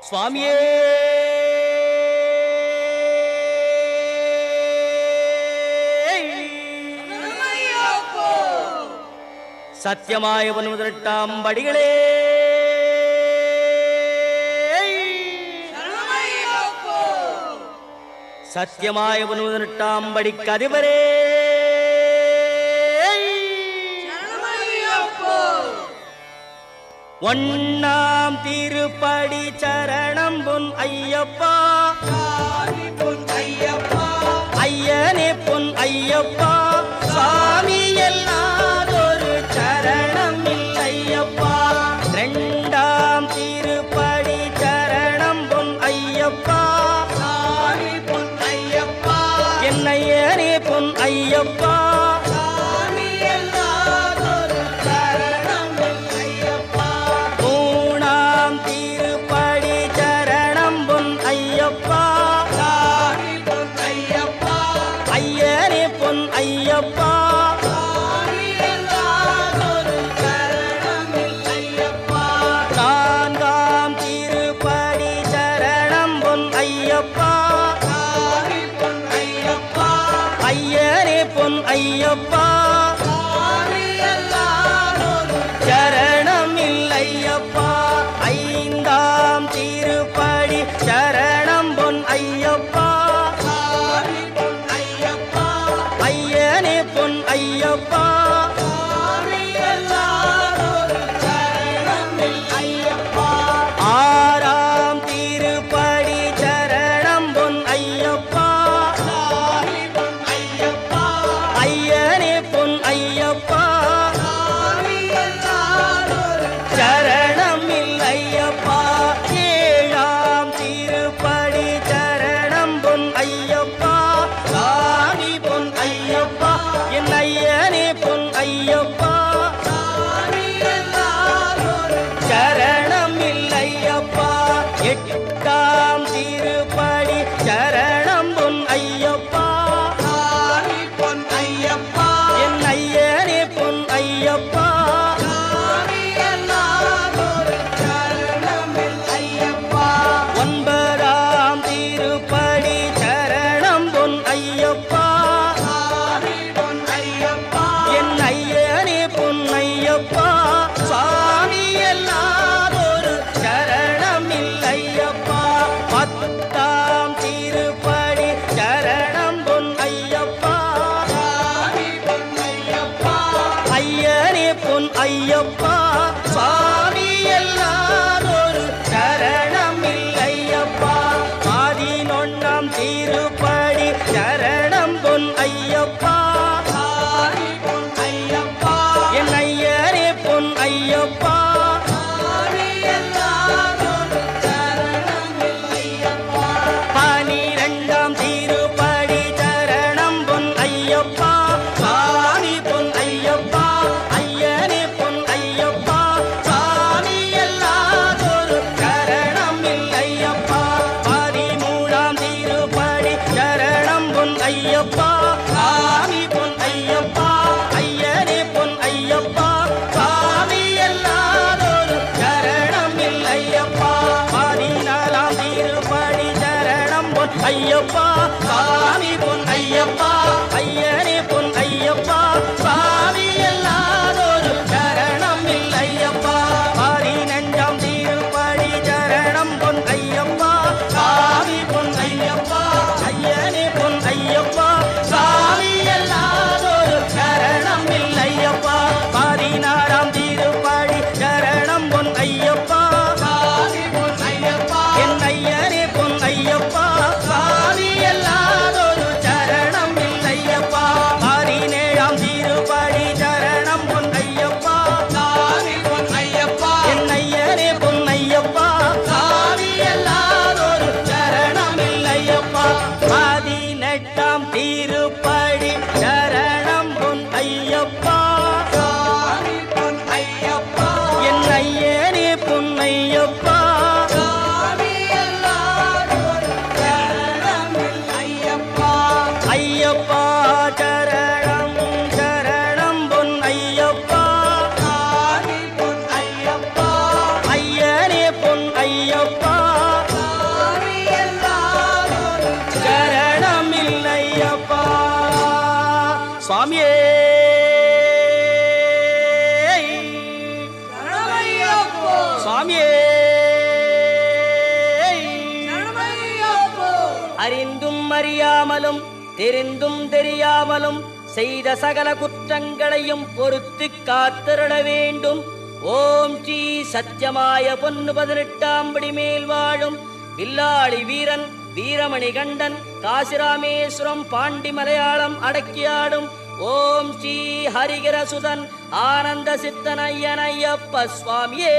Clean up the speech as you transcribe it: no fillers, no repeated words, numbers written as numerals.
சுவாமியே சத்தியமாய 18 படிகளே சத்தியமாய 18 படிக்கு அதிபரே ஒன்னாம் திருப்படி சரணம் பொன் ஐயப்பா ஐயனே பொன் ஐயப்பா சாமி எல்லாதொரு சரணம் இல்லையப்பா இரண்டாம் திருப்படி சரணம் பொன் ஐயப்பா என்னையனே பொன் ஐயப்பா ஐயப்பா நான்காம் திருப்படி சரணம் பொன் ஐயப்பா ஐயனே பொன் ஐயப்பா சரணம் இல்லையப்பா ஐந்தாம் திருப்படி சரணம் பொன் ஐயப்பா ஐயனே பொன் ஐயப்பா ஆறாம் திருப்படி சரணம் பொன் ஐயப்பா ஐயனே பொன் ஐயப்பா சரணம் இல்லையப்பா ஏழாம் திருப்படி சரணம் பொன் ஐயப்பா சாமி பொன் ஐயப்பா என் ஐயனே பொன் ஐயப்பா சரணம் இல்லையப்பா எட்டாம் திருப்படி சரணம் பொன் ஐயப்பா என் ஐயனே பொன் ஐயப்பா ஒன்பதாம் திருப்படி சரணம் பொன் ஐயப்பா என் ஐயனே பொன் ஐயப்பா சாமி எல்லாதொரு சரணம் இல்லையப்பா பத்தாம் திருப்படி சரணம் பொன் ஐயப்பா ஐயனே பொன் ஐயப்பா சாமி எல்லாதொரு சரணம் இல்லையப்பா 11ஆம் திருப்படி சரணம் பொன் ஐயப்பா என் ஐயனே பொன் ஐயப்பா 12ஆம் திருப்படி சரணம் பொன் ஐயப்பா சாமி பொன் ஐயப்பா ஐயனே பொன் ஐயப்பா அறியாமலும் தெரிந்தும் தெரியாமலும் செய்த சகல குற்றங்களையும் பொறுத்து காத்திருட வேண்டும். ஓம் ஸ்ரீ சத்தியமாய பொன்னு 18ஆம் படி மேல் வாழும் வில்லாளி வீரன் வீரமணி கண்டன் காசிராமேஸ்வரம் பாண்டி மலையாளம் அடக்கியாடும் ஓம் ஸ்ரீ ஹரிகரசுதன் ஆனந்த சித்தனையனையப்ப சுவாமியே.